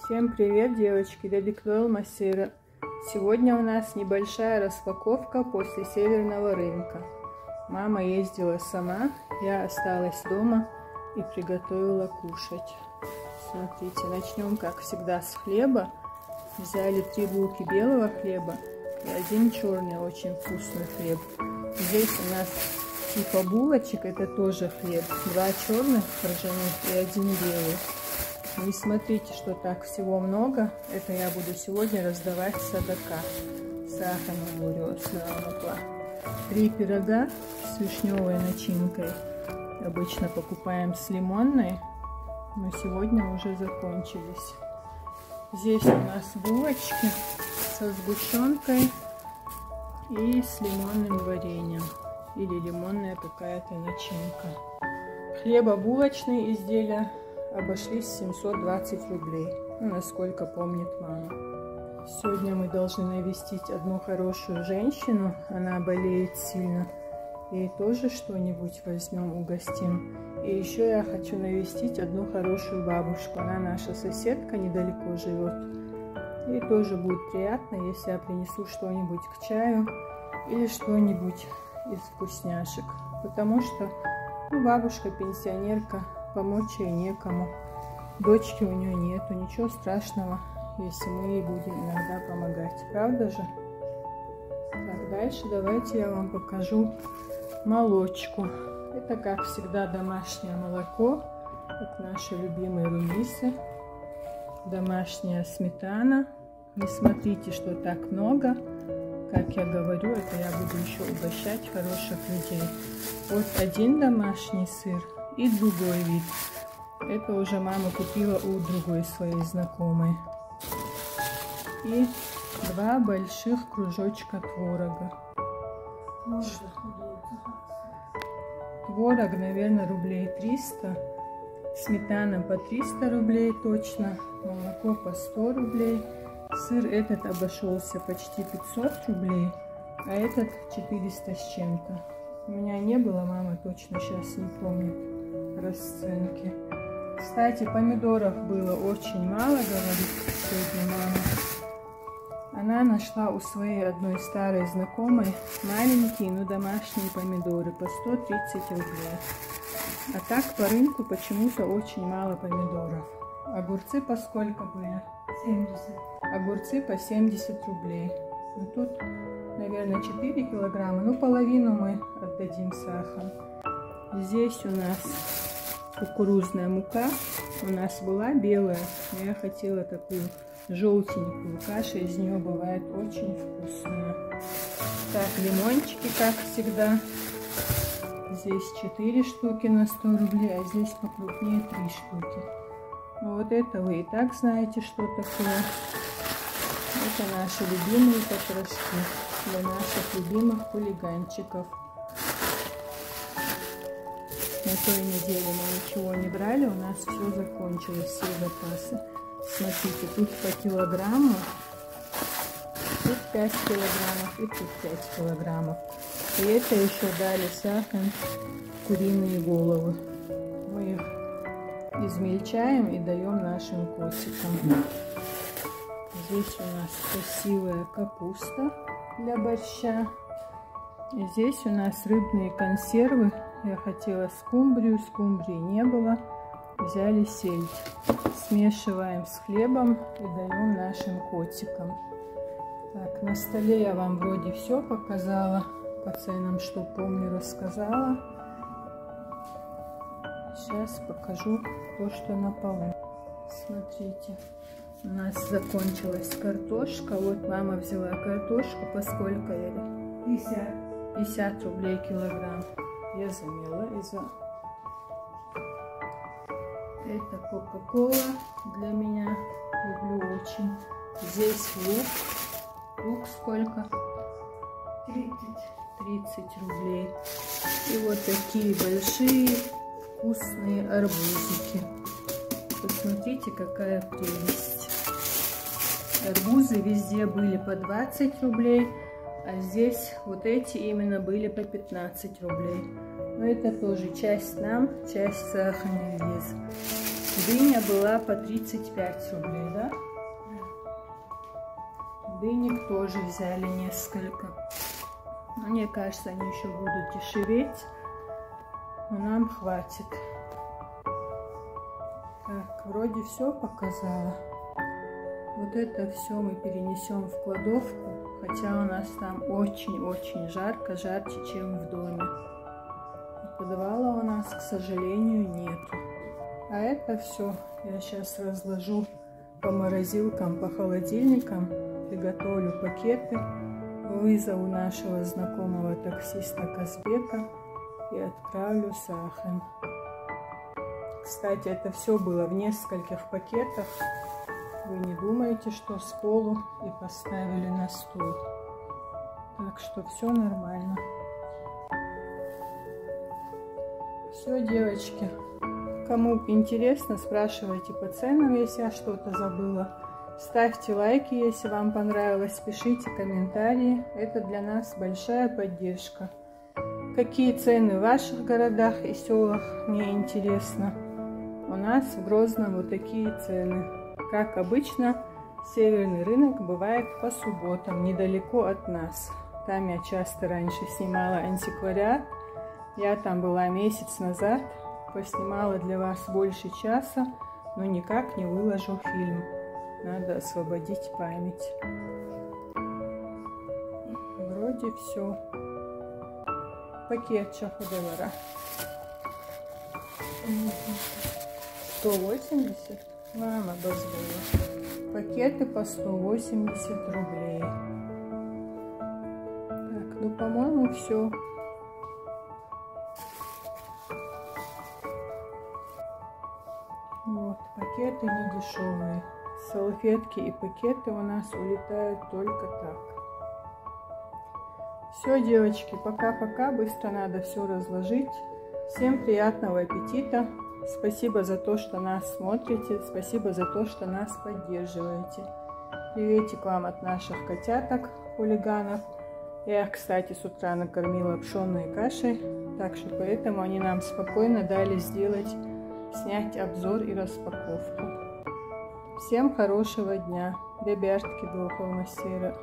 Всем привет, девочки! Дядя Массира. Сегодня у нас небольшая распаковка после северного рынка. Мама ездила сама, я осталась дома и приготовила кушать. Смотрите, начнем, как всегда, с хлеба. Взяли 3 булки белого хлеба и 1 черный, очень вкусный хлеб. Здесь у нас типа булочек, это тоже хлеб. 2 черных ржаных и 1 белый. Не смотрите, что так всего много. Это я буду сегодня раздавать садака. Сахарную острова. 3 пирога с вишневой начинкой. Обычно покупаем с лимонной, но сегодня уже закончились. Здесь у нас булочки со сгущенкой и с лимонным вареньем. Или лимонная какая-то начинка. Хлебобулочные изделия обошлись 720 рублей, насколько помнит мама. Сегодня мы должны навестить одну хорошую женщину, она болеет сильно. Ей тоже что-нибудь возьмем, угостим. И еще я хочу навестить одну хорошую бабушку, она наша соседка, недалеко живет. Ей тоже будет приятно, если я принесу что-нибудь к чаю или что-нибудь из вкусняшек. Потому что бабушка пенсионерка, помочь ей некому. Дочки у нее нету, ничего страшного, если мы ей будем иногда помогать. Правда же? Так, дальше давайте я вам покажу молочку. Это, как всегда, домашнее молоко. Это наши любимые румисы. Домашняя сметана. Не смотрите, что так много. Как я говорю, это я буду еще угощать хороших людей. Вот 1 домашний сыр и другой вид. Это уже мама купила у другой своей знакомой. И 2 больших кружочка творога. Творог, наверное, рублей 300. Сметана по 300 рублей точно. Молоко по 100 рублей. Сыр этот обошелся почти 500 рублей. А этот 400 с чем-то. У меня не было, мама точно сейчас не помнит расценки. Кстати, помидоров было очень мало, говорит сегодня мама. Она нашла у своей одной старой знакомой маленькие, но домашние помидоры по 130 рублей. А так по рынку почему-то очень мало помидоров. Огурцы по сколько были? 70. Огурцы по 70 рублей. Ну, тут, наверное, 4 килограмма. Ну, половину мы отдадим сахар. Здесь у нас кукурузная мука. У нас была белая, но я хотела такую желтенькую. Каша из нее бывает очень вкусная. Так, лимончики, как всегда. Здесь 4 штуки на 100 рублей, а здесь покрупнее 3 штуки. Ну, вот это вы и так знаете, что такое. Это наши любимые потрошки для наших любимых хулиганчиков. На той неделе мы ничего не брали, у нас все закончилось, все запасы. Смотрите, тут по килограмму, тут 5 килограммов и тут 5 килограммов. И это еще дали сахар, куриные головы. Мы их измельчаем и даем нашим котикам. Здесь у нас красивая капуста для борща. И здесь у нас рыбные консервы. Я хотела скумбрию, скумбрии не было. Взяли сельдь. Смешиваем с хлебом и даем нашим котикам. Так, на столе я вам вроде все показала. По ценам, что помню, рассказала. Сейчас покажу то, что на полу. Смотрите. У нас закончилась картошка. Вот мама взяла картошку. По сколько, Эля? 50 рублей килограмм. Я замела из-за... Это кока-кола для меня. Люблю очень. Здесь лук. Лук сколько? 30 рублей. И вот такие большие вкусные арбузики. Посмотрите, какая прелесть. Арбузы везде были по 20 рублей, а здесь вот эти именно были по 15 рублей. Но это тоже часть нам, часть сахарный вес. Дыня была по 35 рублей, да? Дынек тоже взяли несколько. Мне кажется, они еще будут дешеветь, но нам хватит. Так, вроде все показала. Вот это все мы перенесем в кладовку, хотя у нас там очень-очень жарко, жарче, чем в доме. И подвала у нас, к сожалению, нету. А это все я сейчас разложу по морозилкам, по холодильникам, приготовлю пакеты, вызову нашего знакомого таксиста Казбека и отправлю Сахен. Кстати, это все было в нескольких пакетах. Вы не думаете, что с полу и поставили на стол. Так что все нормально. Все, девочки. Кому интересно, спрашивайте по ценам, если я что-то забыла. Ставьте лайки, если вам понравилось. Пишите комментарии. Это для нас большая поддержка. Какие цены в ваших городах и селах, мне интересно. У нас в Грозном вот такие цены. Как обычно, северный рынок бывает по субботам, недалеко от нас. Там я часто раньше снимала антиквариат. Я там была месяц назад. Поснимала для вас больше часа, но никак не выложу фильм. Надо освободить память. Вроде все. Пакет чахудевара. 180. Мама обозрела. Пакеты по 180 рублей. Так, ну, по-моему, все. Вот, пакеты не дешевые. Салфетки и пакеты у нас улетают только так. Все, девочки, пока-пока. Быстро надо все разложить. Всем приятного аппетита. Спасибо за то, что нас смотрите. Спасибо за то, что нас поддерживаете. Приветик вам от наших котяток, хулиганов. Я их, кстати, с утра накормила пшенной кашей. Так что поэтому они нам спокойно дали снять обзор и распаковку. Всем хорошего дня. Ребятки, был полмастера.